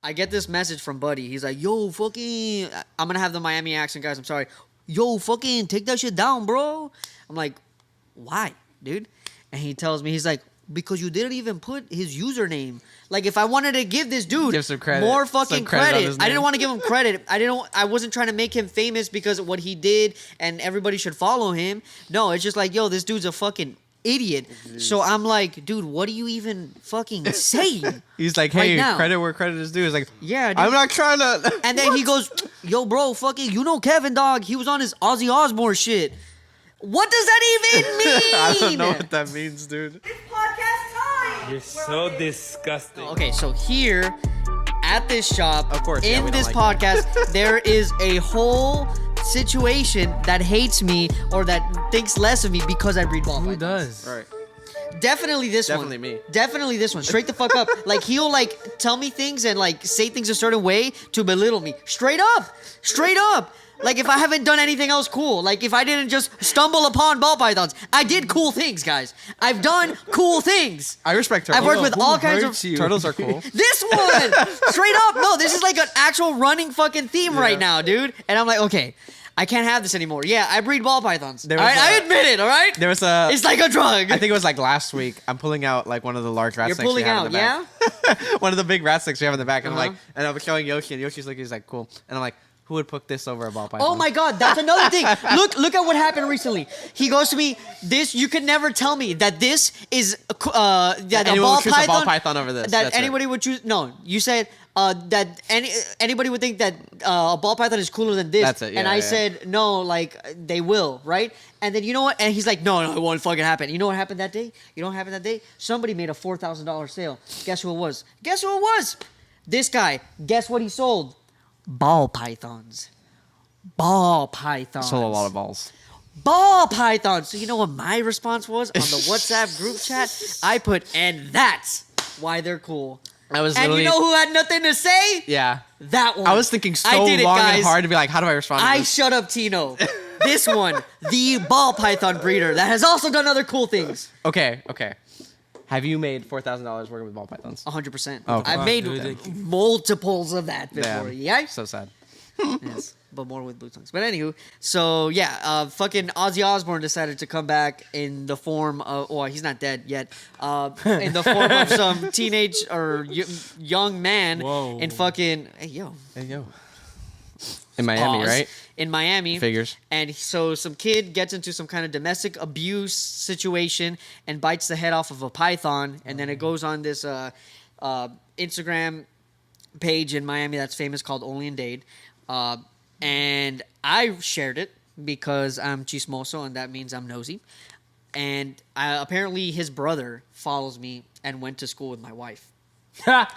I get this message from Buddy. He's like, yo, fucking... I'm going to have the Miami accent, guys. I'm sorry. Yo, fucking take that shit down, bro. I'm like, why, dude? And he tells me, he's like, because you didn't even put his username. Like, if I wanted to give this dude some credit. more fucking credit, I didn't want to give him credit. I wasn't trying to make him famous because of what he did and everybody should follow him. No, it's just like, yo, this dude's a fucking idiot. So I'm like, dude, what are you even fucking saying? He's like, hey, right credit where credit is due. He's like, yeah, dude. I'm not trying to. And then he goes, yo, bro, fucking, you know Kevin, dog. He was on his Ozzy Osbourne shit. What does that even mean? I don't know what that means, dude. It's podcast time. You're so disgusting. Okay, so here at this shop, of course, in this podcast, there is a whole situation that hates me or that thinks less of me because I breed ball Who pythons. does? All right. Definitely this one. Definitely me. Definitely this one. Straight the fuck up. Like, he'll, like, tell me things and, like, say things a certain way to belittle me. Straight up. Straight up. Like, if I haven't done anything else cool. Like, if I didn't just stumble upon ball pythons. I did cool things, guys. I've done cool things. I respect turtles. I've worked with all kinds of... Turtles are cool. This one! Straight up. No, this is like an actual running fucking theme right now, dude. And I'm like, okay, I can't have this anymore. Yeah, I breed ball pythons. All right, I admit it, all right? There was a... It's like a drug. I think it was like last week. I'm pulling out like one of the large rat You're snakes we pulling have out, in the back. One of the big rat snakes we have in the back. And I'm like, and I'm showing Yoshii, and Yoshi's like, he's like, cool. And I'm like, who would put this over a ball python? Oh my god, that's another thing. Look at what happened recently. He goes to me, this, you could never tell me that this is that a ball would choose python. a ball python over this. That That's anybody would choose. No, you said that anybody would think that a ball python is cooler than this. That's it, yeah, and I yeah. said no, like they will, right? And then you know what? And he's like, no, it won't fucking happen. You know what happened that day? You know what happened that day? Somebody made a $4,000 sale. Guess who it was? Guess who it was? This guy. Guess what he sold? Ball pythons. Ball pythons. Sold a lot of balls. Ball pythons. So you know what my response was on the WhatsApp group chat? I put, and that's why they're cool. I was And you know who had nothing to say? Yeah. That one. I was thinking so I did it, long guys. and hard to be like, how do I respond to I this? shut up, Tino. This one, the ball python breeder that has also done other cool things. Okay. Have you made $4,000 working with ball pythons? 100%. Oh, I've fuck, made dude. multiples of that before. Damn. Yeah? So sad. Yes, but more with Blue Tongues. But anywho, so yeah, fucking Ozzy Osbourne decided to come back in the form of, well, he's not dead yet, in the form of some teenage or young man Whoa. in fucking, hey, yo. In Miami, Pause. right? In Miami. Figures. And so some kid gets into some kind of domestic abuse situation and bites the head off of a python. And then it goes on this Instagram page in Miami that's famous called Only in Dade. And I shared it because I'm chismoso and that means I'm nosy. And apparently his brother follows me and went to school with my wife.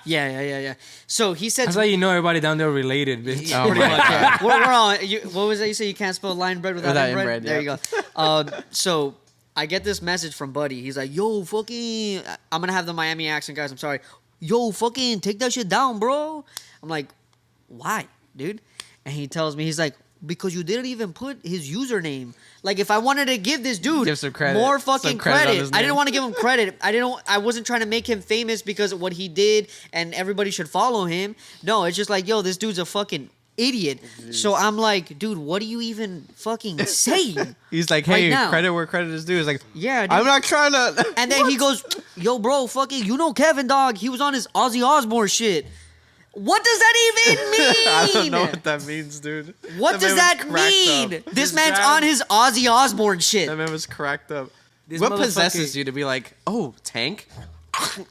Yeah. So he said... That's how you know everybody down there related, bitch. Yeah, pretty much, yeah. We're on... what was that you say? You can't spell line bread without inbred? There you go. So I get this message from Buddy. He's like, yo, fucking... I'm going to have the Miami accent, guys. I'm sorry. Yo, fucking take that shit down, bro. I'm like, why, dude? And he tells me, he's like, because you didn't even put his username. Like, if I wanted to give this dude some credit. more fucking Some credit on credit, his I didn't name. want to give him credit. I wasn't trying to make him famous because of what he did and everybody should follow him. No, it's just like, yo, this dude's a fucking idiot. So I'm like, dude, what are you even fucking saying? He's like, Right hey, now. credit where credit is due. He's like, Yeah, dude. I'm not trying to. And then he goes, yo, bro, fucking, you know Kevin, dog. He was on his Ozzy Osbourne shit. What does that even mean? I don't know what that means, dude. What does man that was cracked mean? up. This man's on his Ozzy Osbourne shit. That man was cracked up. This What motherfucker- possesses you to be like, oh, tank?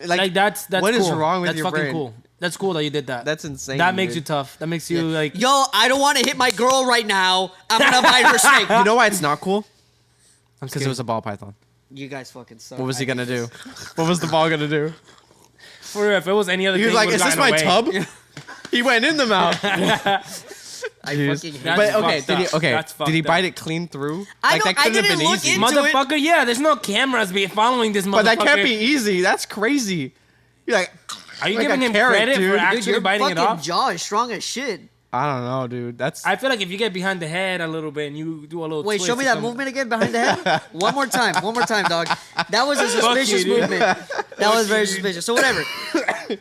Like that's what cool. is wrong with that's your fucking brain? cool. That's cool that you did that. That's insane. That makes dude. you tough. That makes you like. Yo, I don't want to hit my girl right now. I'm gonna bite her snake. You know why it's not cool? I'm Because scared. it was a ball python. You guys fucking suck. What was he gonna do? What was the ball gonna do? For real, if it was any other He thing, was like, would've "Is this gotten my away. tub?" He went in the mouth. I fucking hate That's But okay, fucked did he? up. Okay, That's did he fucked bite up. it clean through? I Like don't- that couldn't I have been didn't look easy. into- Motherfucker, yeah, there's no cameras following this motherfucker. But that can't be easy. That's crazy. You're like, Are you like giving a him carrot, credit dude. for Dude, actually Dude, your biting it fucking off? jaw is strong as shit. I don't know, dude. That's I feel like if you get behind the head a little bit and you do a little Wait, twist show me or that something- movement again behind the head. One more time, dog. That was a Fuck suspicious you, dude. movement. That was very suspicious. So whatever.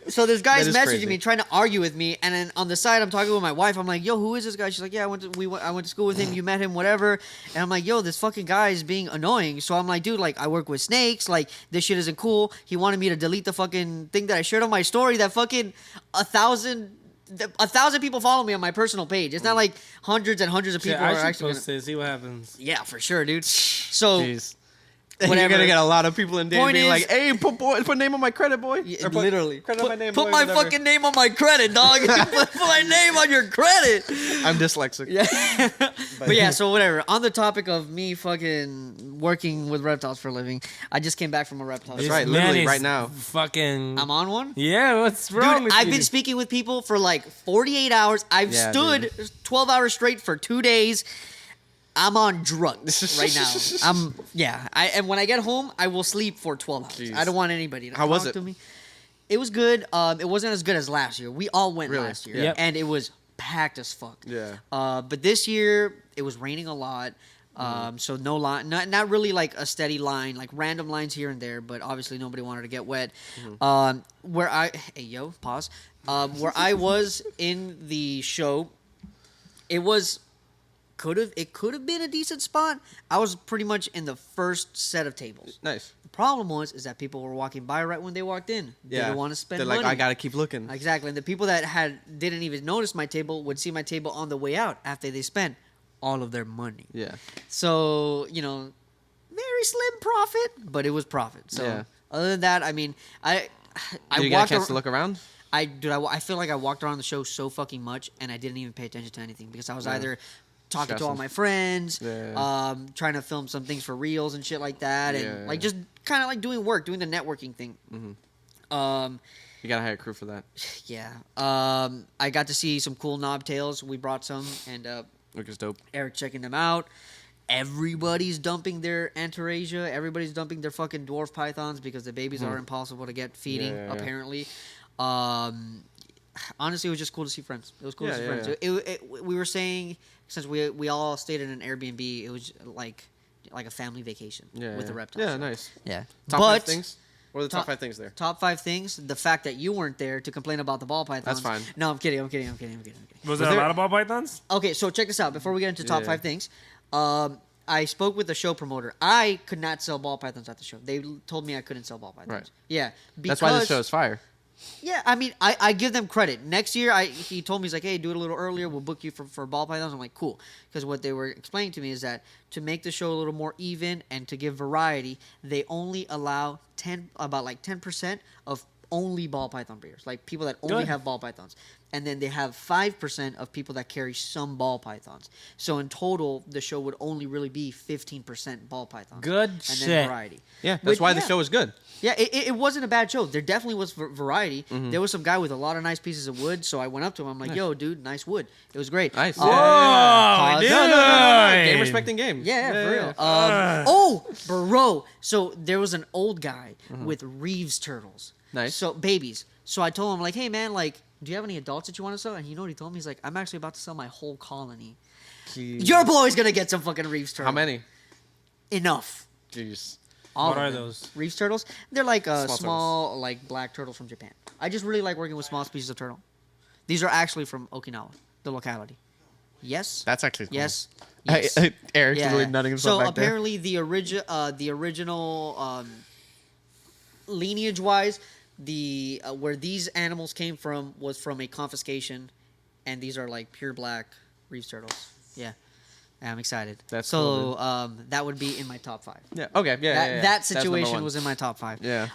So this guy's That is messaging crazy. me, trying to argue with me, and then on the side, I'm talking with my wife. I'm like, "Yo, who is this guy?" She's like, "Yeah, I went to school with him. You met him, whatever." And I'm like, "Yo, this fucking guy is being annoying." So I'm like, "Dude, like, I work with snakes. Like, this shit isn't cool." He wanted me to delete the fucking thing that I shared on my story. That fucking 1,000 people follow me on my personal page. It's not like hundreds and hundreds of people I are should actually. post it. See what happens. Yeah, for sure, dude. So. Jeez. Whatever. You're gonna get a lot of people in there Point being is- like, "Hey, put name on my credit, boy." Yeah, Or put literally. credit on my name. Put boy, my whatever. fucking name on my credit, dog. put my name on your credit. I'm dyslexic. Yeah. But yeah, so whatever. On the topic of me fucking working with reptiles for a living, I just came back from a reptile That's show. right, Man literally is right now. Fucking. I'm on one. Yeah, what's wrong Dude, with I've you? been speaking with people for like 48 hours. I've Yeah, stood 12 hours straight for 2 days. I'm on drugs right now. And when I get home, I will sleep for 12 hours. Jeez. I don't want anybody to How was talk it? to me. It was good. It wasn't as good as last year. We all went Really? last year, Yep. and it was packed as fuck. Yeah. But this year it was raining a lot. Mm-hmm. So no line, not really like a steady line, like random lines here and there. But obviously nobody wanted to get wet. Mm-hmm. Where I was in the show, it could have been a decent spot. I was pretty much in the first set of tables. Nice. The problem is that people were walking by right when they walked in. They Yeah. didn't want to spend They're money. like, I gotta keep looking. Exactly. And the people that didn't even notice my table would see my table on the way out after they spent all of their money. Yeah. So, very slim profit, but it was profit. So Yeah. other than that, I mean, I Did you get a walked chance ar- to look around? I feel like I walked around the show so fucking much, and I didn't even pay attention to anything because I was either talking to all Stressing. my friends, Yeah. trying to film some things for reels and shit like that, and Yeah. like just kind of like doing the networking thing. You gotta hire a crew for that. Yeah. I got to see some cool knobtails. We brought some, and Which is dope. Eric checking them out. Everybody's dumping their Anterasia. Everybody's dumping their fucking dwarf pythons because the babies are impossible to get feeding, Yeah. apparently. Honestly, it was just cool to see friends. It was cool to Yeah, see yeah, friends. We were saying, since we all stayed in an Airbnb, it was like a family vacation with the reptiles. Yeah, nice. Yeah. Top but 5 things? What are the top 5 things there? Top 5 things. The fact that you weren't there to complain about the ball pythons. That's fine. No, I'm kidding. Was there a lot of ball pythons? Okay, so check this out. Before we get into top Yeah. 5 things, I spoke with the show promoter. I could not sell ball pythons at the show. They told me I couldn't sell ball pythons. Right. Yeah. That's why the show is fire. Yeah, I mean, I give them credit. Next year, he told me, he's like, hey, do it a little earlier. We'll book you for ball pythons. I'm like, cool. Because what they were explaining to me is that to make the show a little more even and to give variety, they only allow about 10% of only ball python breeders, like people that only Good. have ball pythons. And then they have 5% of people that carry some ball pythons. So in total, the show would only really be 15% ball pythons. Good and shit. then variety. Yeah, that's Which- why the show is good. Yeah, it wasn't a bad show. There definitely was variety. Mm-hmm. There was some guy with a lot of nice pieces of wood, so I went up to him. I'm like, yo, dude, nice wood. It was great. Nice. Oh, Whoa, dude. No. Game respecting game. Yeah, for real. Bro. So there was an old guy with Reeves turtles. Nice. So babies. So I told him, like, hey, man, like, do you have any adults that you want to sell? And you know what he told me? He's like, I'm actually about to sell my whole colony. Jeez. Your boy's going to get some fucking Reeves turtles. How many? Enough. Jeez. All What of are them. those? Reeves turtles? They're like Small small like black turtles from Japan. I just really like working with small species of turtle. These are actually from Okinawa, the locality. Yes. That's actually cool. Yes. Yes. Eric's Yeah. really nutting himself So back there. apparently the original lineage wise, the where these animals came from was from a confiscation, and these are like pure black Reeves turtles. Yeah. I'm excited. That's so cool, that would be in my top 5. Yeah. Okay. Yeah. That yeah. that That's number situation 1. was in my top 5. Yeah.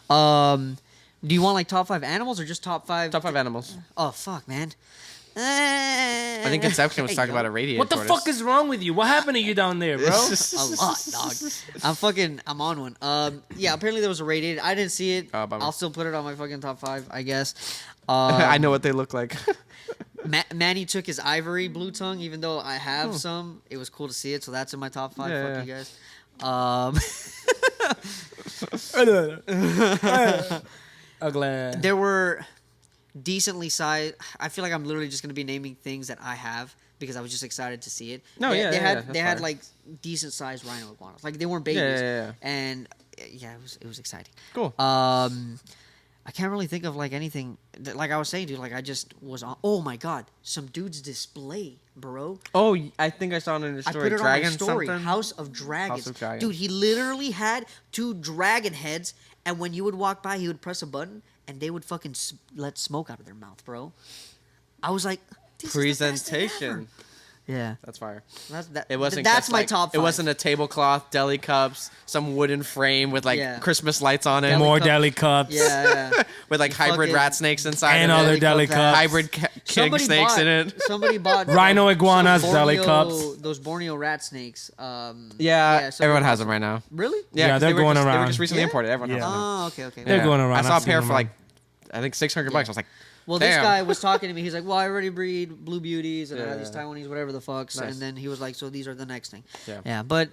Do you want like top 5 animals or just top 5? Top 5 animals. Oh fuck, man. I think Conception was talking about a radiator What the tortoise. fuck is wrong with you? What happened to you down there, bro? A lot, dog. I'm on one. Yeah, apparently there was a radiated. I didn't see it. Oh, bummer. I'll still put it on my fucking top 5, I guess. I know what they look like. Manny took his ivory blue tongue, even though I have some. It was cool to see it, so that's in my top 5. Yeah, Fuck yeah. you guys. Ugly. There were decently sized. I feel like I'm literally just gonna be naming things that I have because I was just excited to see it. No, they, yeah, they yeah, had that's they had fire. like decent sized rhino iguanas. Like they weren't babies. Yeah. And yeah, it was exciting. Cool. I I can't really think of like anything. Like I was saying, dude. Like I just was on. Oh my god, some dude's display, bro. Oh, I think I saw it in the I story. put it Dragon on my story. something? House of Dragons. House of Dragons. Dude, he literally had 2 dragon heads, and when you would walk by, he would press a button, and they would fucking let smoke out of their mouth, bro. I was like, this is the best thing ever. Presentation. Yeah, That's fire. it wasn't That's just my like, top 5. It wasn't a tablecloth, deli cups, some wooden frame with like Yeah. Christmas lights on it. Deli More cup. deli cups. Yeah. With like hybrid Fucking- rat snakes inside And of other it. deli cup cups. Hybrid king snakes in it. Somebody bought Rhino iguanas, some deli Borneo- cups. Those Borneo rat snakes. Yeah, somebody everyone bought has some. them right now. Really? Yeah, 'cause they're going They were around. just recently Yeah? imported. Everyone has Yeah. them. Oh, okay. They're going around. I saw a I've seen pair them for on. like, I think $600. I was like, Well, this damn. guy was talking to me. He's like, "Well, I already breed blue beauties and I have these Yeah. Taiwanese, whatever the fucks." Nice. And then he was like, "So these are the next thing." Yeah. Yeah, but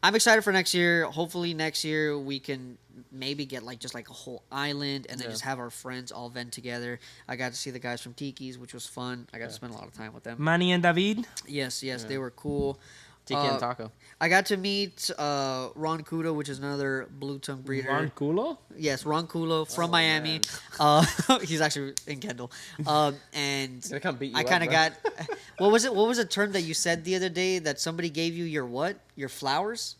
I'm excited for next year. Hopefully, next year we can maybe get like just like a whole island and then just have our friends all vent together. I got to see the guys from Tiki's, which was fun. I got to spend a lot of time with them. Manny and David. Yes, they were cool. Tiki and Taco. I got to meet Ron Kudo, which is another blue tongue breeder. Ron Culo? Yes, Ron Kulo from Miami. He's actually in Kendall. And gonna come beat you I up, kind of bro. got what was it? What was a term that you said the other day that somebody gave you your what? Your flowers?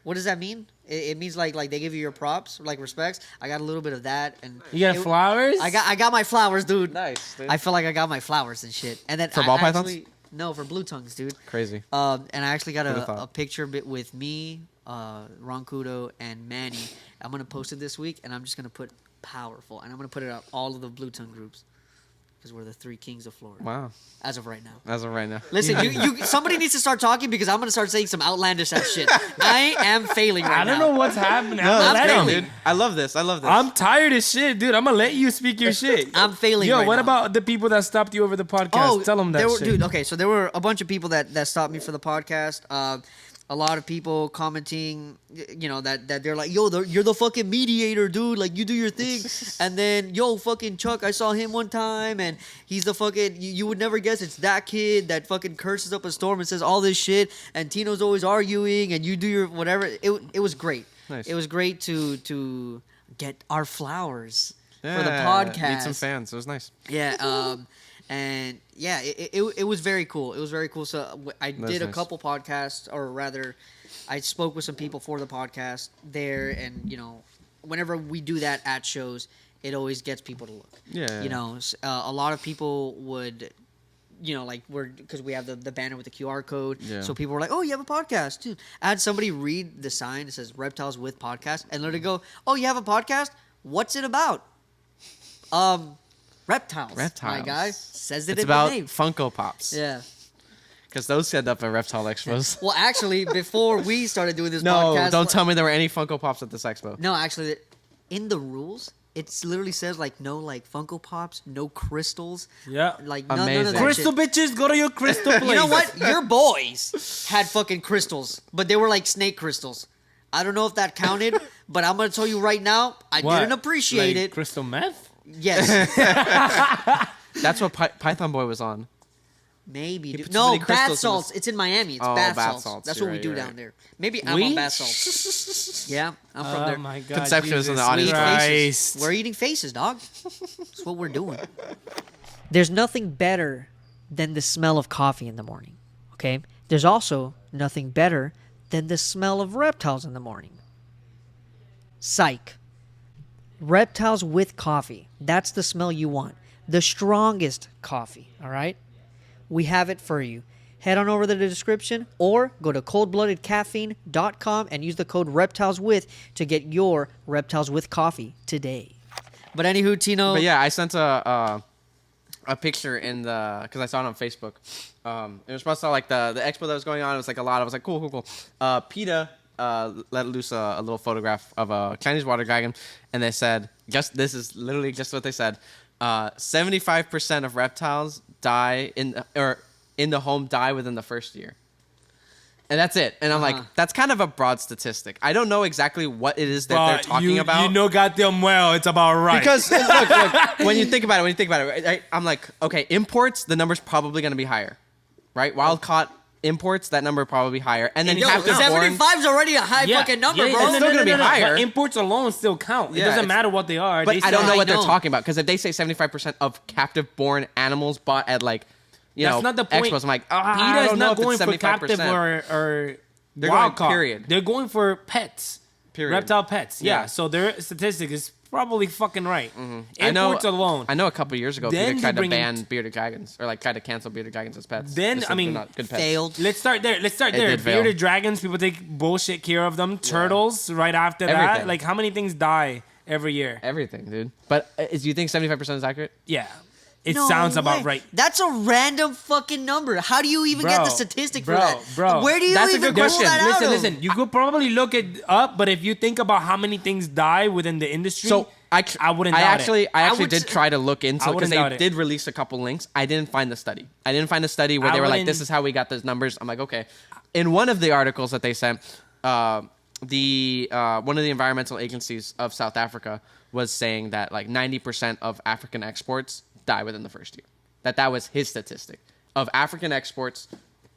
What does that mean? It means like they give you your props, like respects. I got a little bit of that, and You got flowers? I got my flowers, dude. Nice, dude. I feel like I got my flowers and shit. And then For I ball pythons? actually- No, for blue tongues, dude. Crazy. And I actually got Who'da a thought? picture bit with me, Ron Kudo, and Manny. I'm gonna post it this week, and I'm just gonna put powerful, and I'm gonna put it on all of the blue tongue groups because we're the 3 kings of Florida Wow. as of right now. As of right now. Listen, somebody needs to start talking because I'm gonna start saying some outlandish ass shit. I am failing right now. I don't know what's happening. No, I'm that's letting great, you. dude. I love this. I'm tired of shit, dude. I'm gonna let you speak your shit. I'm failing. Yo, right what now. about the people that stopped you over the podcast? Tell them that there were, shit. dude. Okay, so there were a bunch of people that stopped me for the podcast. A lot of people commenting, you know, that they're like, "Yo, you're the fucking mediator, dude. Like, you do your thing." And then, "Yo, fucking Chuck, I saw him one time, and he's the fucking. You would never guess it's that kid that fucking curses up a storm and says all this shit. And Tino's always arguing, and you do your whatever. It was great. Nice. It was great to get our flowers for the Yeah, podcast. Meet some fans. It was nice. Yeah, and yeah, it was very cool. It was very cool. So I did a nice. couple podcasts, or rather, I spoke with some people for the podcast there, and you know, whenever we do that at shows, it always gets people to look. Yeah. You know, a lot of people would. You know, like because we have the banner with the QR code, Yeah. so people were like, "Oh, you have a podcast, dude." I had somebody read the sign that says "Reptiles with Podcast" and literally go, "Oh, you have a podcast? What's it about?" Reptiles. Reptiles. My guy says it It's in about the name. Funko Pops. Yeah. Because those end up at Reptile Expos. Well, actually, before we started doing this No, podcast, don't tell me there were any Funko Pops at this expo. No, actually, in the rules, it literally says like no like Funko Pops, no crystals. Yeah. Like none of Amazing. that Crystal shit. bitches, go to your crystal place. You know what? Your boys had fucking crystals, but they were like snake crystals. I don't know if that counted, but I'm gonna tell you right now, I What? didn't appreciate Like it. Crystal meth? Yes, That's what Python Boy was on. maybe. put Dude. too No, many bath crystals in salts. It's in Miami. It's Oh, bath bath salts. salts. That's You're what we right, do you're down right. there. Maybe I'm We? on bath salts. Yeah, I'm from Oh there. my God. Conceptuals in the Jesus audience. We eat Christ. faces. We're eating faces, dog. That's what we're doing. There's nothing better than the smell of coffee in the morning. Okay? There's also nothing better than the smell of reptiles in the morning. Psych. Reptiles with coffee. That's the smell you want. The strongest coffee, all right? We have it for you. Head on over to the description or go to coldbloodedcaffeine.com and use the code REPTILESWITH to get your Reptiles with coffee today. But anywho, Tino. But yeah, I sent a picture in the because I saw it on Facebook. It was supposed to like the expo that was going on. It was like a lot. I was like, cool. Peta let loose a little photograph of a Chinese water dragon, and they said, this is literally just what they said. 75% of reptiles die in the home die within the first year. And that's it. And I'm like, that's kind of a broad statistic. I don't know exactly what it is that they're talking about. You know goddamn well it's about right. Because look, when you think about it, right, I'm like, okay, imports, the number's probably going to be higher, right? Wild caught, imports, that number would probably be higher. And then Yo, captive born. 75 is already a high fucking number, bro. It's still gonna be higher. But imports alone still count. Yeah, It doesn't it's- matter what they are. But I don't know what they're know. talking about, because if they say 75% of captive born animals bought at like, That's not the point. expos, I'm like, I PETA don't is know not if going it's for 75%. captive or They're wild going caught. period. They're going for pets. Period. Reptile pets. Yeah. Yeah. So their statistic is probably fucking right. I know. Imports alone. I know a couple years ago, Then PETA tried you to bring in- ban bearded dragons, or like tried to cancel bearded dragons as pets. Then, They said I mean, they're not good pets. Failed. Let's start there. It did fail. Bearded dragons, people take bullshit care of them. Turtles, right after that. Everything. Like, how many things die every year? Everything, dude. But do you think 75% is accurate? Yeah. It No sounds about way. right. That's a random fucking number. How do you even get the statistic for that? Bro. Where do you That's a even good pull question. that out of? Listen. You could probably look it up, but if you think about how many things die within the industry, So I wouldn't doubt it. I I actually would did s- try to look into I it, because wouldn't doubt they it. did release a couple links. I didn't find the study. I didn't find the study where I they were like, wouldn't- "This is how we got those numbers." I'm like, okay. In one of the articles that they sent, one of the environmental agencies of South Africa was saying that like 90% of African exports die within the first year. That was his statistic of African exports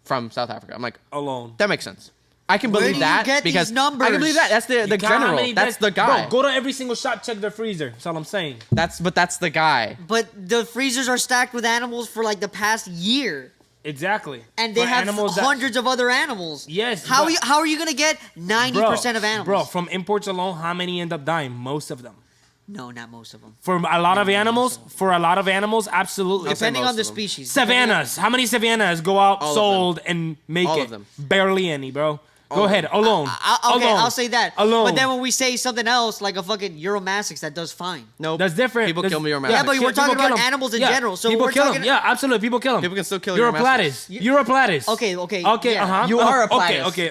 from South Africa. I'm like, alone. that makes sense. I can Where believe do you that get these because numbers? I can believe that. That's the You count how general. many That's deaths- the guy. Bro, go to every single shop, check their freezer. That's all I'm saying. That's the guy. But the freezers are stacked with animals for like the past year. Exactly. And they For have animals that- hundreds of other animals. Yes, How but- are you gonna get 90% of animals? Bro, from imports alone, how many end up dying? Most of them. No, not most of them. For a lot of animals, absolutely. Depending most on the of them. species. Savannas. How many savannas go out All of sold and make All it? of them. Barely any, bro. Go All of ahead. Alone. Okay, Alone. I'll say that. Alone. But then when we say something else, like a fucking Euromastics, that does fine. No, That's different. People That's- kill me or Yeah, but we're People talking kill about 'em. animals in Yeah, general. So people we're kill 'em. talking. Yeah, absolutely. People kill them. People can still kill Europlatis. Europlatis. Okay. Okay. yeah. Uh-huh. You are a Okay. platis. Okay.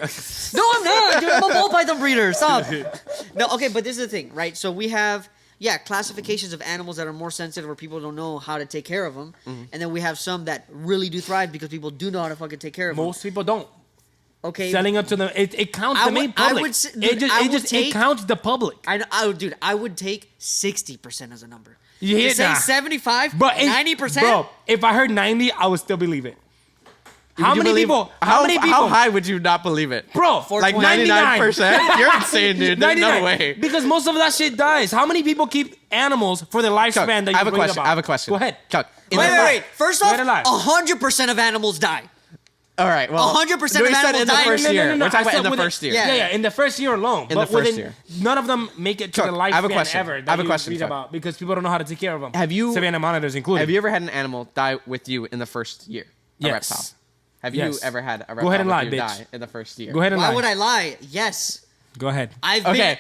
No, I'm not. Dude, I'm a ball python breeder. Stop. No, okay, but this is the thing, right? So we have, classifications of animals that are more sensitive where people don't know how to take care of them. And then we have some that really do thrive because people do know how to fucking take care of them. Most people don't. Okay. Selling up to them. It counts I the main would- I public. would say- dude, I would it take- counts the public. Dude, I would take 60% as a number. You To hear say that? 75, But 90%? Bro, if I heard 90, I would still believe it. How Would you many believe- people? How many people? How high would you not believe it? Bro, Like 99. 99%? You're insane, dude. There's no 99. way. Because most of that shit dies. How many people keep animals for the lifespan Chuck, that you I have a read question. about? I have a question. Go ahead. Chuck. Wait. First off, Right alive. 100% of animals die. All right. Well, 100% of we said animals in the die. first No, year. No, We're talking I about said in the within- first year. Yeah, in the first year alone. In but the first within, year. none of them make it to Chuck, the I have a lifespan question. ever. I That have a you question, read Chuck. about because people don't know how to take care of them. Have you- Savannah monitors included? Have you ever had an animal die with you in the first year? A Yes. reptile. Have Yes. you ever had a reptile Go ahead and with lie, you bitch. die in the first year? Go ahead and Why lie. would I lie? Yes. Go ahead. I've Okay.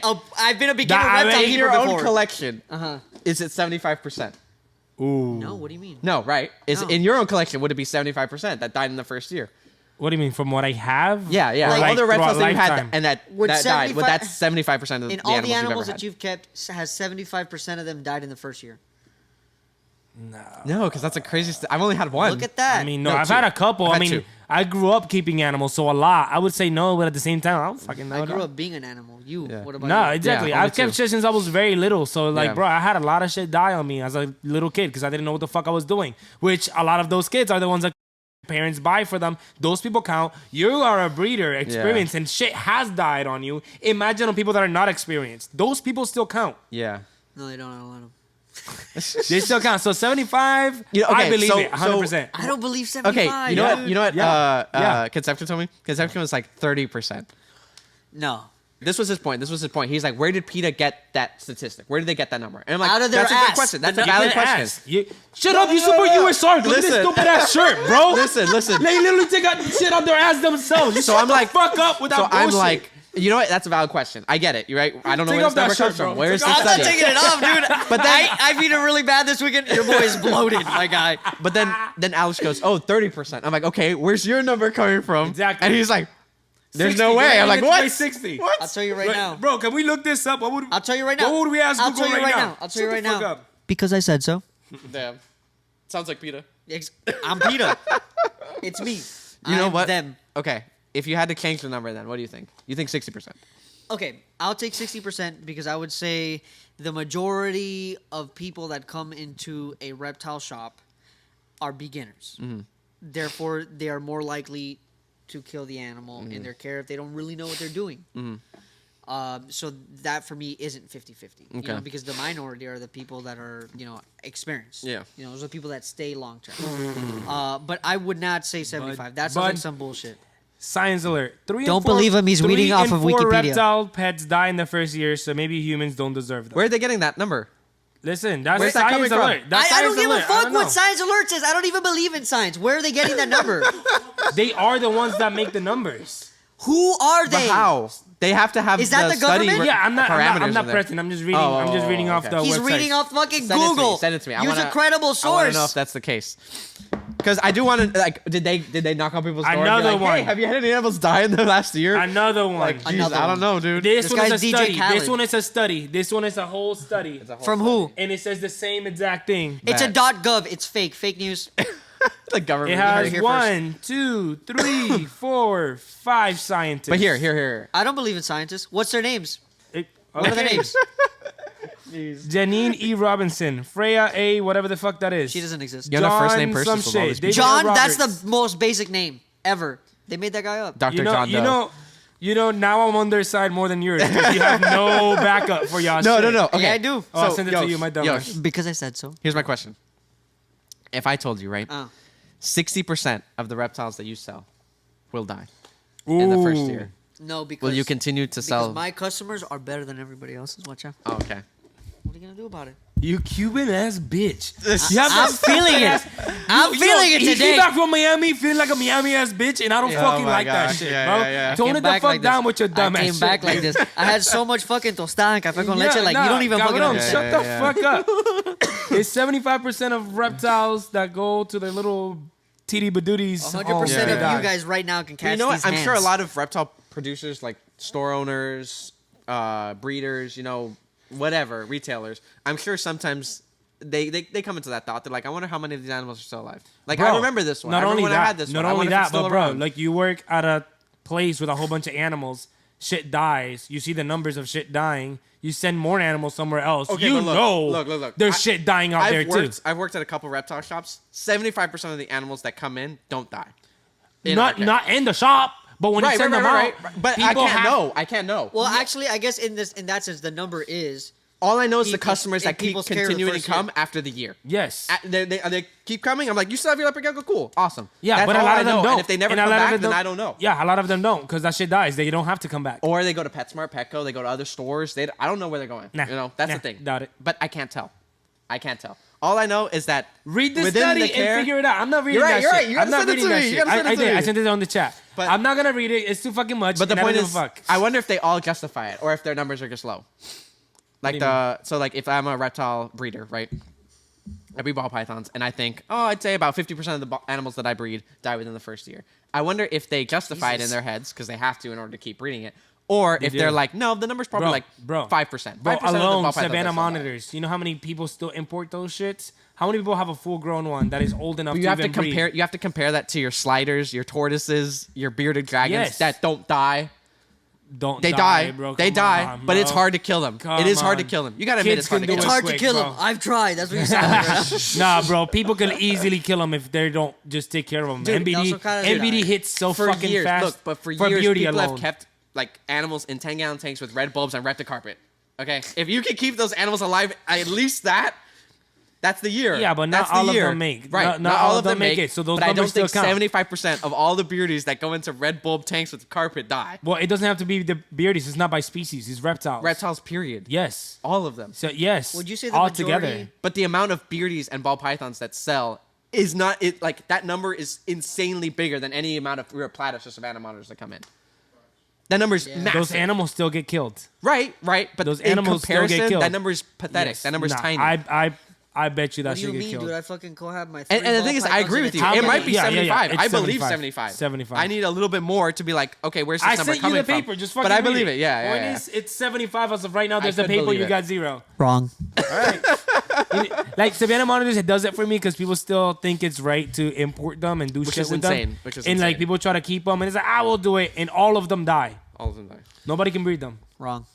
been a beginner I reptile mean, In keeper your own before. collection, Uh-huh. is it 75%? Ooh. No, what do you mean? No, right? Is No. in your own collection, would it be 75% that died in the first year? What do you mean? From what I have? Yeah. Or All like the reptiles throughout that you had lifetime? and that Would died, 75 would that's 75% of In the all animals the animals you've ever that had? you've kept, has 75% of them died in the first year. No, because that's a crazy. I've only had one. Look at that. I mean, no, No, I've two. had a couple. I've I had mean, two. I grew up keeping animals, so a lot. I would say no, but at the same time, I don't fucking know. I grew up being an animal. You, Yeah. what about No, you? exactly. Yeah, I've kept only two. shit since I was very little. So, like, Yeah. bro, I had a lot of shit die on me as a little kid because I didn't know what the fuck I was doing. Which a lot of those kids are the ones that parents buy for them. Those people count. You are a breeder, experienced, and shit has died on you. Imagine on people that are not experienced. Those people still count. Yeah. No, they don't. I don't let them. They still count. So 75, Yeah, okay, I believe so- it, 100%. I don't believe 75. Okay. You know what? dude. You know what? Yeah. Conception told me. Conception was like 30%. No. This was his point. He's like, where did PETA get that statistic? Where did they get that number? And I'm like, Out of their that's a ass. good question. That's The a You valid can question. ask. Shut up, you support USR. Look at this Listen. stupid ass shirt, bro. Listen. They literally take out shit on their ass themselves. You So shut I'm the like, fuck up with that So I'm bullshit. like, you know what? That's a valid question. I get it. You're right. I don't know Take where off this that number shirt, comes from. bro. Where's Take the I'm not study? taking it off, dude. But I've eaten really bad this weekend. Your boy is bloated, my guy. But then Alex goes, oh, 30%. I'm like, okay, where's your number coming from? Exactly. And he's like, there's 60, no way. bro. I'm like, Let's what? play 60. I'll tell you right now. Bro, can we look this up? What would I'll tell you right now. What would we ask I'll Google tell you right now? now. I'll tell you Shut right the fuck now. up. Because I said so. Damn. Sounds like PETA. I'm Peta. It's me. You know I'm what? Them. Okay. If you had to change the number, then what do you think? You think 60%? Okay, I'll take 60% because I would say the majority of people that come into a reptile shop are beginners. Mm-hmm. Therefore, they are more likely to kill the animal in their care if they don't really know what they're doing. So that for me isn't 50-50. You know, because the minority are the people that are, experienced. Yeah. Those are the people that stay long term. But I would not say 75. That sounds like some bullshit. Science alert. Don't believe him. He's reading off of 3 in 4 Wikipedia. reptile pets die in the first year, so maybe humans don't deserve them. Where are they getting that number? Listen, that's Where's that coming science alert. from? That's I don't science give a alert. I fuck don't what know. Science Alert says. I don't even believe in science. Where are they getting that number? They are the ones that make the numbers. Who are But they? how? They have to have Is that the study government? Yeah, I'm not parameters in there. pressing. I'm just reading. I'm just reading off okay. the He's website. reading off fucking Send Google. Send it to me. Use a credible I want source. to know if that's the case. Because I do want to, like, did they knock on people's door and be Another like, one. hey, have you had any animals die in the last year? Another one. Like, geez, Another I one. don't know, dude. This This one is guy's a DJ study. Khaled. This one is a study. This one is a whole study. From who? And it says the same exact thing. It's a Bad. .gov. It's fake. Fake news. The government. It You heard has it here 1, 2, 3, 4, 5 scientists. But here. I don't believe in scientists. What's their names? What are their Okay. names? Janine E. Robinson, Freya A. whatever the fuck that is. She doesn't exist. You know John first name person some from all shit. these David people. John, A. that's Roberts. the most basic name ever. They made that guy up. Dr. You know, John Doe. you know. Now I'm on their side more than yours because you have no backup for y'all. No. shit. Okay. Yeah, I do. Oh, I'll send it to you, my dumb Yosh, ass. Because I said so. here's my question. If I told you, right, Oh. 60% of the reptiles that you sell will die in the first Ooh. year. No, because Will you continue to because sell? my customers are better than everybody else's. Watch out. Oh, okay. What are you gonna do about it? You Cuban ass bitch. I'm feeling it. I'm feeling it He today. came back from Miami feeling like a Miami ass bitch, and I don't Yeah. fucking Oh my like that gosh. shit, Yeah, bro. yeah, yeah. Tone Came it the back fuck like down this. with your dumb I ass came shit. back like this. I had so much fucking tostada and café con leche. Like you don't even fucking cabrón, understand. shut the Yeah. fuck up. It's 75% of reptiles that go to their little titty badooties. 100% Yeah, of yeah. you guys right now can catch You know what? these I'm sure a hands. lot of reptile producers, like store owners, breeders, whatever, retailers. I'm sure sometimes they come into that thought. They're like, I wonder how many of these animals are still alive. Like, Bro, I remember this one. Not I remember only when that, I had this not one. I only wonder if it's that, still but bro, around. like you work at a place with a whole bunch of animals. Shit dies. You see the numbers of shit dying. You send more animals somewhere else. Okay, you but look, know look. there's shit dying out there too. I've worked at a couple reptile shops. 75% of the animals that come in don't die. In our care. Not in the shop, but when you send them out, But I people can't have- know. I can't know. Well, actually, I guess in that sense, the number is All I know is the People- customers in that keep people's care the continuing to first come year. after the year. Yes. They keep coming. I'm like, you still have your leopard gecko? Cool. Awesome. Yeah, That's but a all lot I of them know. don't. And if they never And a come lot of back, them then don't. I don't know. Yeah, a lot of them don't because that shit dies. They don't have to come back. Or they go to PetSmart, Petco. They go to other stores. I don't know where they're going. Nah. That's Nah, the thing. doubt it. But I can't tell. All I know is that Read the within study the care, and figure it out. I'm not reading You're right, that you're shit. right. You gotta I'm not send it reading to that me. You shit. gotta send it I to did. me. I sent it on the chat. But- I'm not gonna read it. It's too fucking much. But the and I point don't is, give a fuck. I wonder if they all justify it or if their numbers are just low. Like do you like if I'm a reptile breeder, right? I breed ball pythons, and I think, I'd say about 50% of the animals that I breed die within the first year. I wonder if they justify it in Jesus. their heads because they have to in order to keep breeding it, or if do. they're like, no, the number's probably Bro, 5%. Bro, 5% of the alone ball pythons Savannah that survive. monitors. You know how many people still import those shits? How many people have a full-grown one that is old enough But to you have to even breed? compare. You have to compare that to your sliders, your tortoises, your bearded dragons Yes. that don't die. Don't They die, bro. they Come die, on, but it's bro. hard to kill them. Come It is hard to on. kill them. You gotta admit Kids it's hard to can kill do It's them. hard quick, to kill bro. them. I've tried. That's what you're saying. Nah, bro. People can easily kill them if they don't just take care of them. Dude, they NBD, also kinda NBD die. hits so For fucking years, fast. look, but for years, beauty people alone. have kept like animals in 10-gallon tanks with red bulbs and Repticarpet. Okay, if you can keep those animals alive, at least that's the year. Yeah, but not That's the all of year. them make. Right, Not all of them make it, so those but I don't numbers still think count. 75% of all the beauties that go into red bulb tanks with carpet die. Well, it doesn't have to be the beardies. It's not by species. It's reptiles. Reptiles, period. Yes. All of them. So yes. Would you say the all majority- together? But the amount of beardies and ball pythons that sell is not it. Like that number is insanely bigger than any amount of rear platypus or Savannah monitors that come in. That number is massive. Those animals still get killed. Right. But Those in animals still get comparison, killed. that number is pathetic. Yes. That number is Nah, tiny. I bet you that What do shit you get mean, killed. dude? I fucking have my. And the thing is, I agree with you. How It many- might be yeah, 75. it's I believe 75. 75. I need a little bit more to be like, okay, where's this I number sent you coming the paper. from? Just fucking but I read believe it. Yeah. Point is, it's 75 as of right now. There's a could paper. believe You it. got 0. Wrong. All right. Like Savannah monitors, it does it for me because people still think it's right to import them and do Which shit is with insane. them. Which is and like insane. people try to keep them, and it's like I will do it, and all of them die. All of them die. Nobody can breed them. Wrong.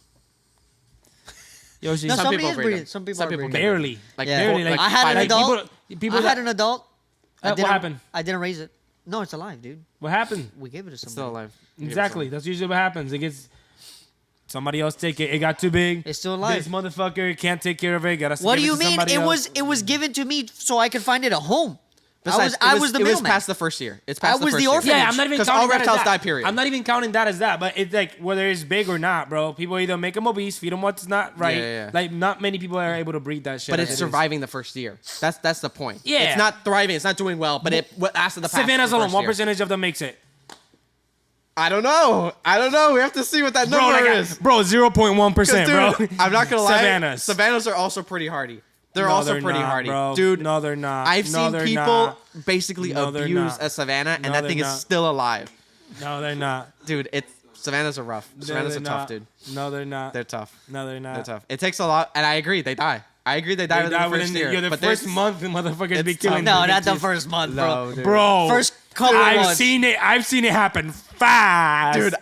Yoshi, No, Some somebody people is breed breeding. them. Some people Some are people breeding. can. barely. Like Yeah. barely. four- Like I had an like adult. People I that, had an adult. I what didn't- happened? I didn't raise it. No, it's alive, dude. What happened? We gave it to It's somebody. still alive. Exactly. That's usually what happens. It gets somebody else take it. It got too big. It's still alive. This motherfucker can't take care of it. Got to. What do you mean? It was given to me so I could find it a home. Besides, I was the It was middleman. past the first year. It's past I was the the first orphanage. year. Yeah, I'm not even Because counting all that as reptiles that. die, period. I'm not even counting that as that, but it's like whether it's big or not, bro. People either make them obese, feed them what's not right. Yeah. Like not many people are able to breed that shit. But as it's it is. surviving the first year. That's the point. Yeah. It's not thriving. It's not doing well. But after the past Savannah's the alone. first What year. percentage of them makes it? I don't know. We have to see what that number is. Bro, 0.1%, 'Cause, bro. dude, I'm not gonna lie. Savannahs. Savannahs are also pretty hardy. They're No, also they're pretty not, hardy, bro. dude. No, they're not. I've No, seen they're people not. basically No, they're abuse not. a Savannah, and No, that they're thing is not. still alive, No, they're not. dude. Savannahs are rough. Savannahs they're are tough, not. dude. No, they're not. They're tough. No, they're not. They're tough. It takes a lot, and I agree. They die. I agree. They die within the first year. You're the but first there's- month, the motherfuckers be It's killing. tough. No, the not the bitches. first month, No, bro. dude. Bro. First color I've one. seen it. I've seen it happen fast, Dude,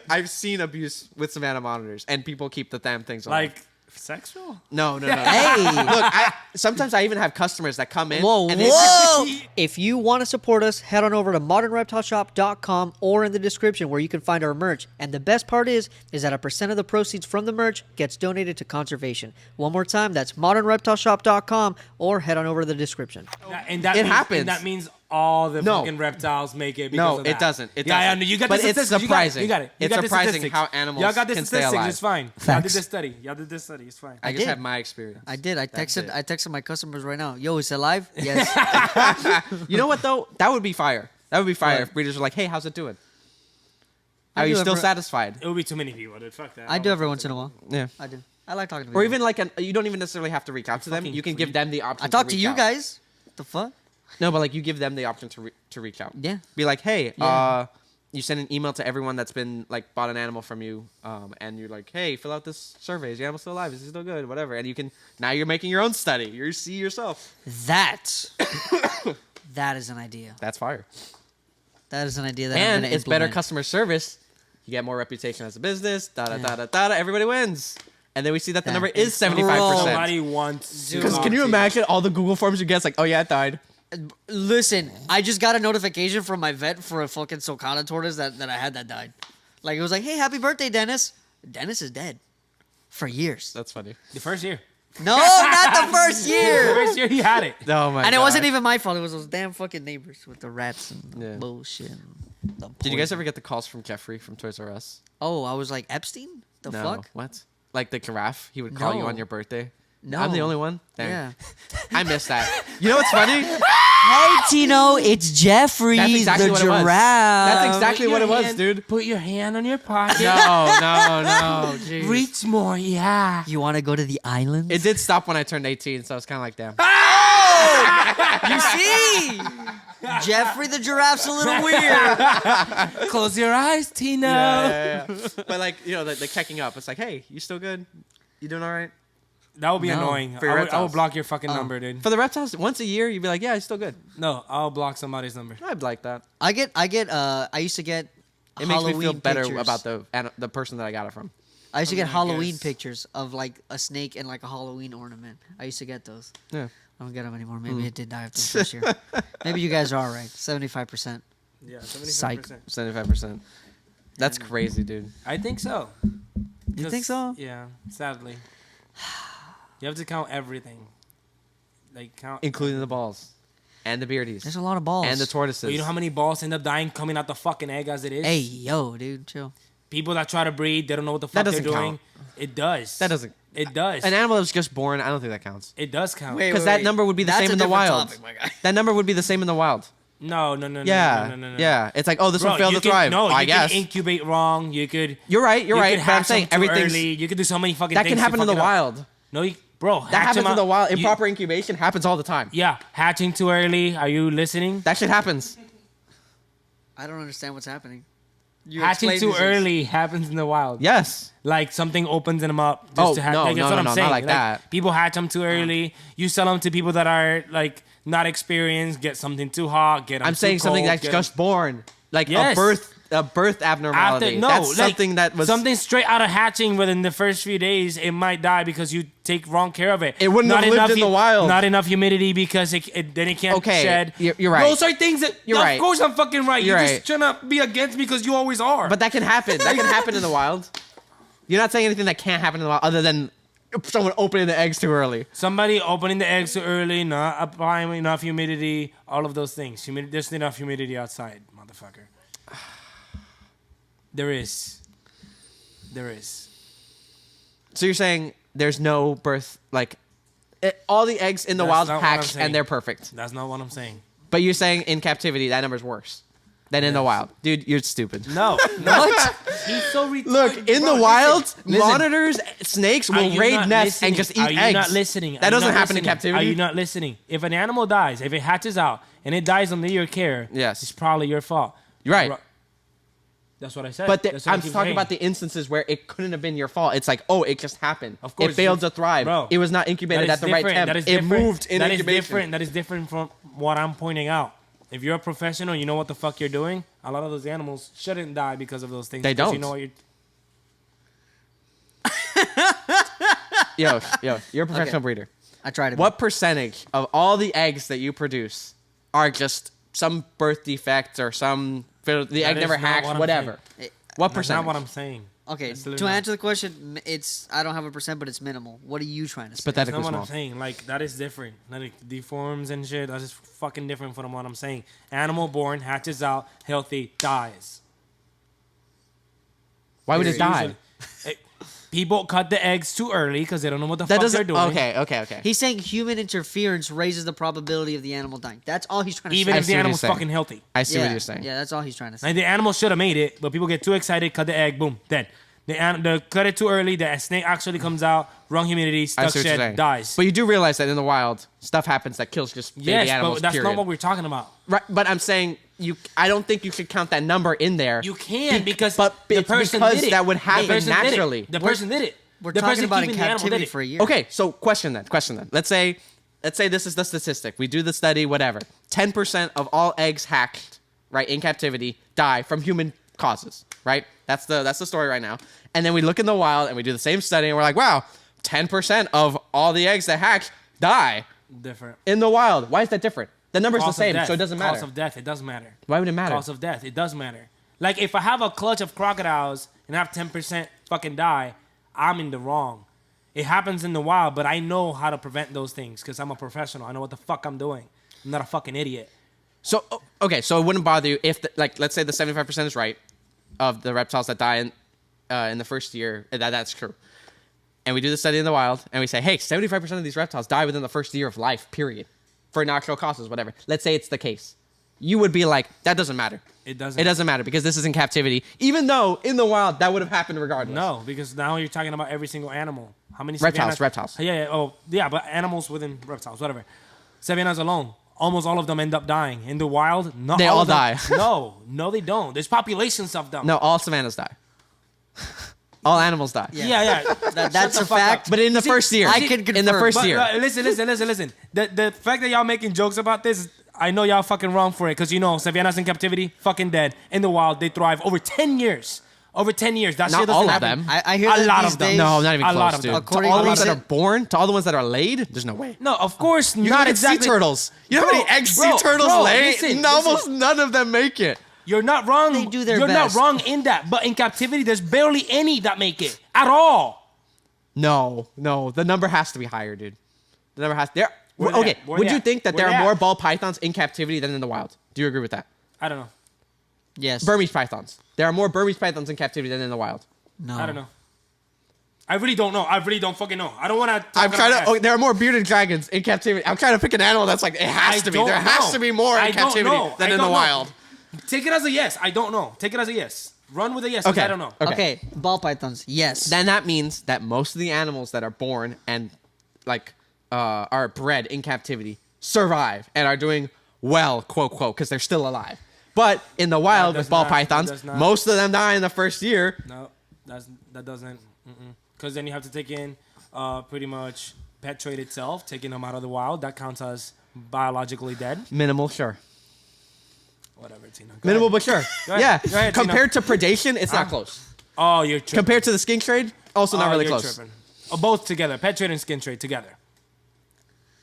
I've seen abuse with Savannah monitors, and people keep the damn things alive. like sexual. No. Hey. Look, sometimes I even have customers that come in. Whoa, and whoa! If you want to support us, head on over to modernreptileshop.com or in the description where you can find our merch. And the best part is that a percent of the proceeds from the merch gets donated to conservation. One more time, that's modernreptileshop.com or head on over to the description. And that It means, happens. And that means all the No. fucking reptiles make it. Because No, of it that. doesn't. It Yeah, doesn't. I know. You got But the it's statistics. surprising. You got it. You It's got the surprising statistics. how animals Y'all got the can stay statistics. alive. It's fine. Y'all Facts. did this study. Y'all did this study. It's fine. I just did. have my experience. I did. I That's texted. it. I texted my customers right now. Yo, is it live? Yes. You know what though? That would be fire. That would be fire What? if breeders were like, "Hey, how's it doing? I Are you do still every- satisfied?" It would be too many people, dude. Fuck that. I do every once in a while. Yeah. I do. I like talking to people. Or even like you don't even necessarily have to reach out to them. Fucking You can give creep. them the option. I talk to reach you out. guys. The fuck? No, but like you give them the option to reach out. Yeah. Be like, hey, Yeah. you send an email to everyone that's been like bought an animal from you, and you're like, hey, fill out this survey. Is your animal still alive? Is it still good? Whatever. And you can now you're making your own study. You see yourself. That is an idea. That's fire. That is an idea that I'm And gonna it's better implement. customer service. You get more reputation as a business. Da da da da da. Everybody wins. And then we see that the That number is is 75%. Nobody wants. Dude. to Because talk can you to imagine all the Google forms you get? It's like, oh yeah, it died. Listen, I just got a notification from my vet for a fucking Sulcata tortoise that I had that died. Like, it was like, hey, happy birthday, Dennis. Dennis is dead. For years. That's funny. The first year. No, not the first The year. first year he had it. Oh my And God. it wasn't even my fault. It was those damn fucking neighbors with the rats and Yeah. bullshit. and the Did you guys poison. ever get the calls from Jeffrey from Toys R Us? Oh, I was like, Epstein? The No. fuck? What? Like the giraffe? He would call you No. on your birthday? No. I'm the only one? Dang. Yeah. I missed that. You know what's funny? Hey, Tino, it's Jeffrey, That's exactly the what it was. giraffe. That's exactly what it was, dude. Put your hand on your pocket. No. Jeez. Reach more, yeah. You want to go to the island? It did stop when I turned 18, so I was kind of like, damn. You see? Jeffrey the giraffe's a little weird. Close your eyes, Tino. Yeah. But like, you know, the checking up. It's like, hey, you still good? You doing all right? That would be No. annoying. For your I would reptiles. block your fucking number, dude. For the reptiles, once a year, you'd be like, yeah, he's still good. No, I'll block somebody's number. I'd like that. I used to get It Halloween makes me feel better pictures. about the person that I got it from. I used to I get mean, I Halloween guess. pictures of like a snake and like a Halloween ornament. I used to get those. Yeah. I don't get them anymore. Maybe it did die after the first year. Maybe you guys are all right. 75%. Yeah, 75%. 75%. That's crazy, dude. I think so. You think so? Yeah, sadly. You have to count everything. Like count. Including the balls. And the beardies. There's a lot of balls. And the tortoises. But you know how many balls end up dying coming out the fucking egg as it is? Hey, yo, dude, chill. People that try to breed, they don't know what the That fuck they're doesn't doing. count. It does. That doesn't. It does. An animal that was just born, I don't think that counts. It does count. Wait, Because that number would be the That's same a in the different wild. topic, my guy. That number would be the same in the wild. No. Yeah. No. Yeah. It's like, oh, this Bro, one failed you to can- thrive. No, I you guess. can incubate wrong. You could. You're right. you Right. could But I'm hatch saying them too everything's. early. You could do so many fucking That things. can to happen in the fuck it up. wild. No, bro. That happens in the wild. You- Improper incubation happens all the time. Yeah, hatching too early. Are you listening? That shit happens. I don't understand what's happening. You Hatching explain too this. early happens in the wild. Yes. Like something opens them up. Just Oh, to hatch. no, Like, that's no, what no, I'm no, not saying. like that. People hatch them too early. You sell them to people that are like not experienced. Get something too hot. Get them I'm saying too something cold, that's get just born. Like Yes. a birth. a birth abnormality. That's something that was something straight out of hatching. Within the first few days, it might die because you take wrong care of it. It wouldn't have lived in the wild. Not enough humidity because then it can't shed. You're right. Those are things that. Of course, I'm fucking right. You're just trying to be against me because you always are. But that can happen. That can happen in the wild. You're not saying anything that can't happen in the wild other than someone opening the eggs too early. Somebody opening the eggs too early, not applying enough humidity, all of those things. There's enough humidity outside, motherfucker. There is. So you're saying there's no birth, like, all the eggs in the wild hatch and they're perfect. That's not what I'm saying. But you're saying in captivity that number's worse than in the wild. Dude, you're stupid. No. What? He's so retarded. Look, in the wild, monitors, snakes will raid nests and just eat eggs. Are you not listening? That doesn't happen in captivity. Are you not listening? If an animal dies, if it hatches out and it dies under your care, it's probably your fault. You're right. That's what I said. But I'm talking about the instances where it couldn't have been your fault. It's like, oh, it just happened. Of course, it failed to thrive. Bro, it was not incubated at the right temp. It moved in incubation. That is different from what I'm pointing out. If you're a professional, you know what the fuck you're doing. A lot of those animals shouldn't die because of those things. They don't. You know what you're... you're a professional breeder. I tried it. What percentage of all the eggs that you produce are just some birth defect or some the egg never hatched, whatever? What percentage? That's not what I'm saying. Okay, to answer the question, I don't have a percent, but it's minimal. What are you trying to say? That's not what I'm saying. Like, that is different. Like, deforms and shit, that's just fucking different from what I'm saying. Animal born, hatches out, healthy, dies. Why would it die? People cut the eggs too early because they don't know what the fuck they're doing. Okay. He's saying human interference raises the probability of the animal dying. That's all he's trying to say. Even if the animal's fucking healthy. I see what you're saying. Yeah, that's all he's trying to say. Like, the animal should have made it, but people get too excited, cut the egg, boom, dead. The cut it too early, the snake actually comes out, wrong humidity, stuck shed, dies. But you do realize that in the wild, stuff happens that kills just baby animals, but that's not what we're talking about. Right, but I'm saying I don't think you should count that number in there. You can because the person did it. That would happen naturally. The person did it. We're talking about in captivity for a year. Okay, so question then. Let's say this is the statistic. We do the study, whatever. 10% of all eggs hatched, right, in captivity die from human causes, right? That's the story right now. And then we look in the wild and we do the same study and we're like, wow, 10% of all the eggs that hatch die. Different. In the wild. Why is that different? The number's the same, so it doesn't matter. Cause of death, it does matter. Why would it matter? Cause of death, it does matter. Like, if I have a clutch of crocodiles and I have 10% fucking die, I'm in the wrong. It happens in the wild, but I know how to prevent those things because I'm a professional. I know what the fuck I'm doing. I'm not a fucking idiot. So, okay, so it wouldn't bother you if, let's say the 75% is right of the reptiles that die in the first year. That's true. And we do the study in the wild, and we say, hey, 75% of these reptiles die within the first year of life, period. For natural causes, whatever. Let's say it's the case. You would be like, that doesn't matter. It doesn't. It doesn't matter because this is in captivity. Even though in the wild that would have happened regardless. No, because now you're talking about every single animal. How many reptiles? Yeah. Oh, yeah. But animals within reptiles, whatever. Savannas alone, almost all of them end up dying. In the wild, not they all die. No, they don't. There's populations of them. No, all savannas die. All animals die. Yeah. That's a fact. But in the first year, I can confirm. In the first year. Listen. The fact that y'all making jokes about this, I know y'all fucking wrong for it because savannas in captivity, fucking dead. In the wild, they thrive over 10 years. Over 10 years. That not shit doesn't all happen. of them. I hear a lot of them. No, not even close, a lot of dude. them. To all the ones that are born, to all the ones that are laid, there's no way. No, of course You're not exactly. Sea turtles. You know how many eggs sea turtles lay? Almost none of them make it. You're not wrong. They do their You're best. not wrong in that. But in captivity, there's barely any that make it at all. No. The number has to be higher, dude. The number has. Okay. Would you think that there are more ball pythons in captivity than in the wild? Do you agree with that? I don't know. Yes. Burmese pythons. There are more Burmese pythons in captivity than in the wild. No. I don't know. I really don't know. I really don't fucking know. I don't want to. There are more bearded dragons in captivity. I'm trying to pick an animal that's like it has to be. There has to be more in captivity than in the wild. Take it as a yes. I don't know. Take it as a yes. Run with a yes. Okay. I don't know. Okay. Ball pythons. Yes. Then that means that most of the animals that are born and are bred in captivity survive and are doing well, quote quote, because they're still alive. But in the wild with ball pythons, most of them die in the first year. No, that doesn't. Because then you have to take in pretty much pet trade itself, taking them out of the wild. That counts as biologically dead. Minimal, sure. Whatever, Tino. Minimal but sure. ahead. Yeah. Go ahead, Tino. Compared to predation, it's not close. Oh, you're tripping. Compared to the skink trade, also not really you're close. tripping. Oh, both together. Pet trade and skin trade together.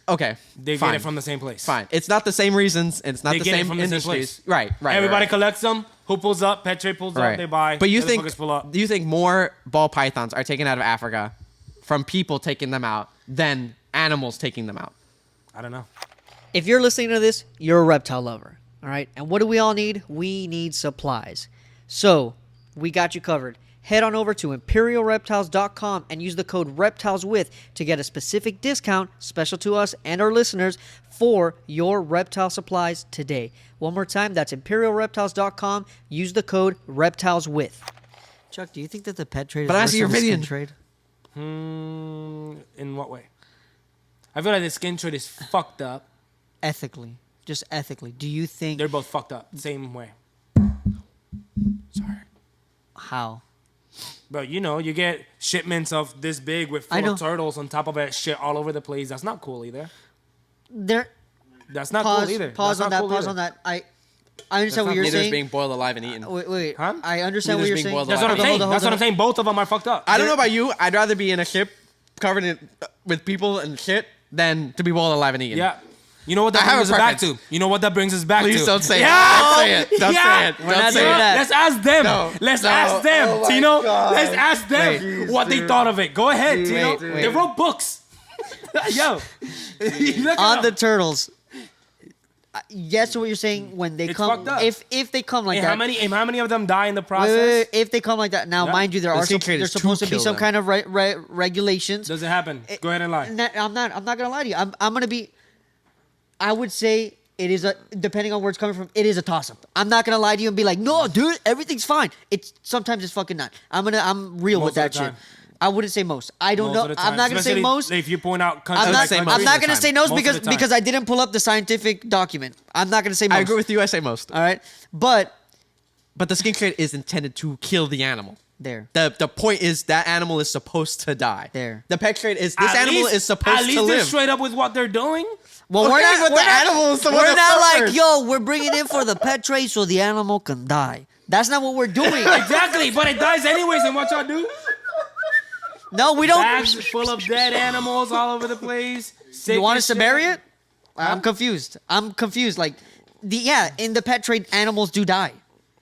Okay. They fine. get it from the same place. Fine. It's not the same reasons, and it's not They the get it same from the same industries. place. Right. Everybody collects them. Who pulls up? Pet trade pulls up. They buy. But you The think motherfuckers pull up. do you think more ball pythons are taken out of Africa from people taking them out than animals taking them out? I don't know. If you're listening to this, you're a reptile lover. All right. And what do we all need? We need supplies. So we got you covered. Head on over to imperialreptiles.com and use the code REPTILESWITH to get a specific discount special to us and our listeners for your reptile supplies today. One more time, that's imperialreptiles.com. Use the code REPTILESWITH. Chuck, do you think that the pet trade is But worse ask your than the skin opinion. trade? In what way? I feel like the skin trade is fucked up. Ethically. Just ethically. Do you think... They're both fucked up. Same way. Sorry. How? But you know, you get shipments of this big with I full know. of turtles on top of that shit all over the place. That's not cool either. There... That's not Pause, cool either. pause That's on not that, cool pause either. on that. I understand what you're Neither is saying. being boiled alive and eaten. Wait. Huh? I understand what Neither's you're being saying. boiled That's what I'm saying. Hold That's what on. I'm saying. Both of them are fucked up. I don't know about you. I'd rather be in a ship covered in with people and shit than to be boiled alive and eaten. Yeah. You know what that I have brings a us back to? preference. You know what that brings us back to? Please don't say Yeah. it. Don't say it. Don't Yeah. say it. We're Don't not say doing it. that. Let's ask them. No. Let's No. ask them, Oh my Tino. God. Let's ask them Wait. what they thought of it. Go ahead, Tino. wait. They wrote books. Yo. Look On it the up. turtles. Yes to what you're saying when they It's come. fucked up. If they come like And that. how many of them die in the Wait, process? if they come like that. Now, Yeah. mind you, The skin trade there's is to supposed to be kill some them. kind of regulations. Does it happen? Go ahead and lie. I'm not gonna lie to you. I'm gonna be. I would say it is depending on where it's coming from. It is a toss up. I'm not gonna lie to you and be like, no, dude, everything's fine. Sometimes it's fucking not. I'm real Most with of that the shit. time. I wouldn't say most. I don't Most know. of the time. I'm not gonna say Especially most. If you point out countries I'm like not. say most I'm of not the gonna time. say most Most of because the time. because I didn't pull up the scientific document. I'm not gonna say most. I agree with you. I say most. All right, but But the skink trade is intended to kill the animal. there. The point is that animal is supposed to die. There. The pet trade is this At animal least- is supposed At to least they're live. straight up with what they're doing. Well, Okay, we're not. but We're the not, animal is the one we're that not like, suffers. yo, we're bringing in for the pet trade so the animal can die. That's not what we're doing. Exactly, but it dies anyways. And what y'all do? No, we don't. Bags full of dead animals all over the place. You want us to Sick as bury shit. it? I'm confused. Like, in the pet trade, animals do die.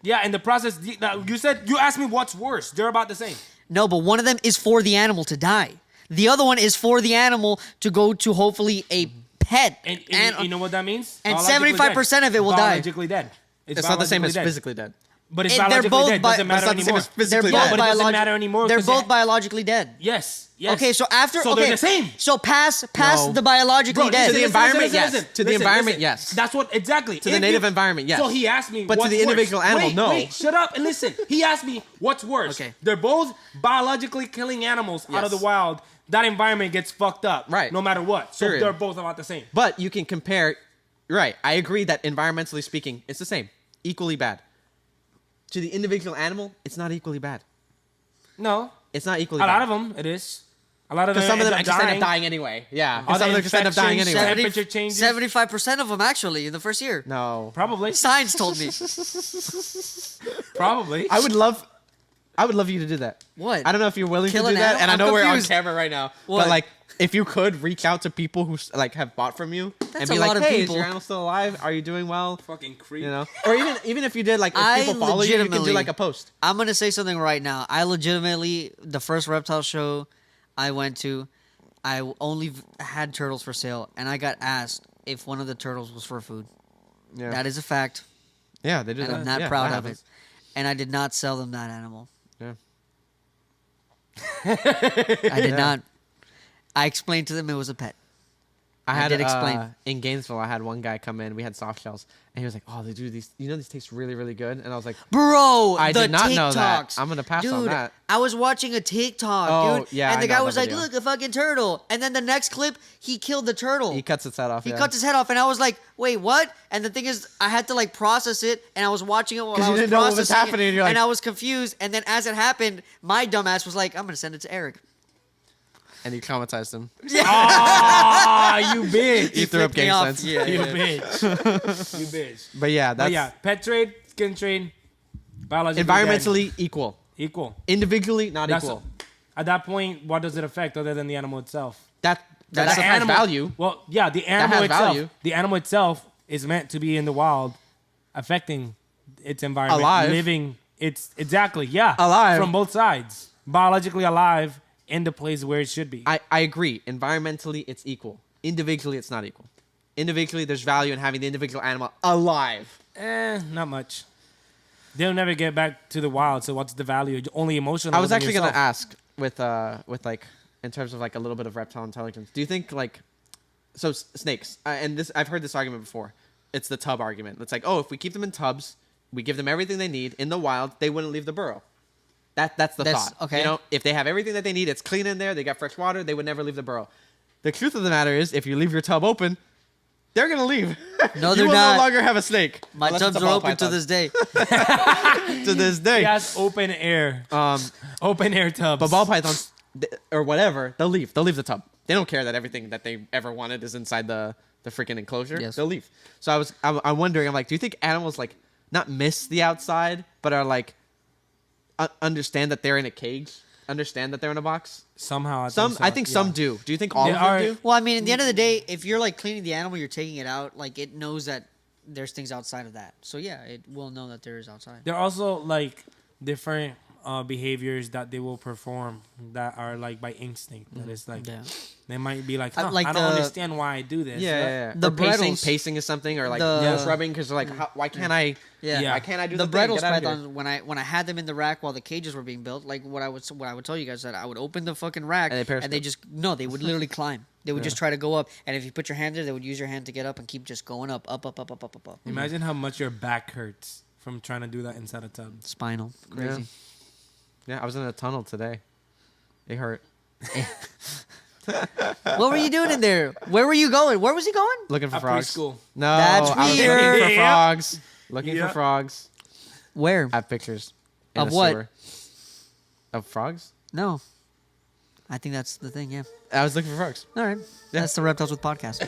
Yeah, in the process, you asked me what's worse. They're about the same. No, but one of them is for the animal to die. The other one is for the animal to go to hopefully a pet. And you know what that means? and Biologically 75% dead. of it will die. Biologically dead. It's not the same as biologically dead. physically dead. But it's They're biologically both dead. bi- Doesn't but matter it's not the same anymore. as physically They're both dead. But it doesn't biolog- matter anymore. They're 'cause both biologically dead. Yes. Okay, so after So okay, they're the same. So pass No. the biologically Bro, dead. To the environment, listen, yes. listen, To the listen, environment, listen. yes. That's what exactly. To the If native you- environment, yes. So he asked me, But to what's the worse? individual animal, Wait, no. Wait, shut up and listen. He asked me what's worse. Okay. They're both biologically killing animals out of the Yes. wild. That environment gets fucked up. Right. No matter what. So Period. they're both about the same. But you can compare. Right. I agree that environmentally speaking, it's the same. Equally bad. To the individual animal, it's not equally bad. No. It's not equally A bad. lot of them, it is. A lot of them. Because some of them end just up end up dying anyway. Yeah. Other Some of them just end up dying infections, anyway. temperature changes. 75% of them actually in the first year. No. Probably. Science told me. Probably. I would love you to do that. What? I don't know if you're willing Kill to an do that, animal? and I I'm know we're on confused. camera right now. What? But like, if you could reach out to people who like have bought from you That's and a be lot like, of "Hey, people. is your animal still alive? Are you doing well?" Fucking creep. You know, or even if you did like, if I people follow you, you can do legitimately- like a post. I'm gonna say something right now. I legitimately, the first reptile show I went to, I only had turtles for sale, and I got asked if one of the turtles was for food. Yeah, That is a fact, yeah, they do and that. I'm not Yeah, proud that of it. happens. And I did not sell them that animal. Yeah. I did not. I explained to them it was a pet. I did explain. In Gainesville. I had one guy come in. We had soft shells, and he was like, "Oh, they do these. You know, these taste really, really good." And I was like, Bro, I the did not know that. TikToks. I'm gonna pass dude, on that. I was watching a TikTok, Oh, dude. yeah, and the I guy know was that like, video. look, a fucking turtle. And then the next clip, he killed the turtle. He cuts its head off. He yeah. cuts his head off, and I was like, "Wait, what?" And the thing is, I had to like process it, and I was watching it while 'Cause I you was didn't know what was processing happening, it, and you're like- I was confused. And then as it happened, my dumbass was like, "I'm gonna send it to Eric." and you traumatized him. Ah, you bitch. You threw up flipped me gang off. signs. Yeah, You yeah. bitch. You bitch. But yeah, that's But yeah, pet trade, skin trade, biologically environmentally equal. dead. Equal. Individually, not That's equal. At that point, what does it affect other than the animal itself? That That's has the value. Well, yeah, the animal has itself. value. The animal itself is meant to be in the wild, affecting its environment, Alive. living. It's exactly Alive. from both sides, biologically alive in the place where it should be. I agree. Environmentally, it's equal. Individually, it's not equal. Individually, there's value in having the individual animal alive. Not much. They'll never get back to the wild. So what's the value? Only emotional. I was than actually going to yourself. ask with like in terms of like a little bit of reptile intelligence. Do you think like snakes and this I've heard this argument before. It's the tub argument. It's like, oh, if we keep them in tubs, we give them everything they need in the wild, they wouldn't leave the burrow. That's the thought. Okay. You know, if they have everything that they need, it's clean in there, they got fresh water, they would never leave the burrow. The truth of the matter is, if you leave your tub open, they're gonna leave. No, you they're will not. no longer have a snake. My Unless tubs it's a are ball open to python. this day. To this day. Yes, open air. Open air tubs. But ball pythons or whatever, they'll leave. They'll leave the tub. They don't care that everything that they ever wanted is inside the freaking enclosure. Yes. They'll leave. So I'm wondering. I'm like, do you think animals like not miss the outside, but are like understand that they're in a cage, understand that they're in a box? Somehow, I think some do. Do you think all They of them are- do? Well, I mean, at the end of the day, if you're like cleaning the animal, you're taking it out. Like it knows that there's things outside of that. So yeah, it will know that there is outside. There are also like different behaviors that they will perform that are like by instinct. That is like Yeah. they might be like, Like I don't the- understand why I do this. Yeah. The Or pacing, Brettles. pacing is something, or like The- nose rubbing because they're like, why can't I? Yeah. Why can't I do The the thing? Brettles Get out of here. pythons, when I had them in the rack while the cages were being built, like what I would tell you guys that I would open the fucking rack And they and they periscope. just they would literally climb. They would just try to go up, and if you put your hand there, they would use your hand to get up and keep just going up. Imagine how much your back hurts from trying to do that inside a tub. Spinal, crazy. Yeah, I was in a tunnel today. It hurt. What were you doing in there? Where were you going? Where was he going? Looking for At frogs. preschool. No, That's I was weird. looking for Yep. frogs. Looking Yep. for frogs. Where? I have pictures. in Of the what? sewer. Of frogs? No, I think that's the thing. Yeah. I was looking for frogs. All right. That's the Reptiles with Podcast.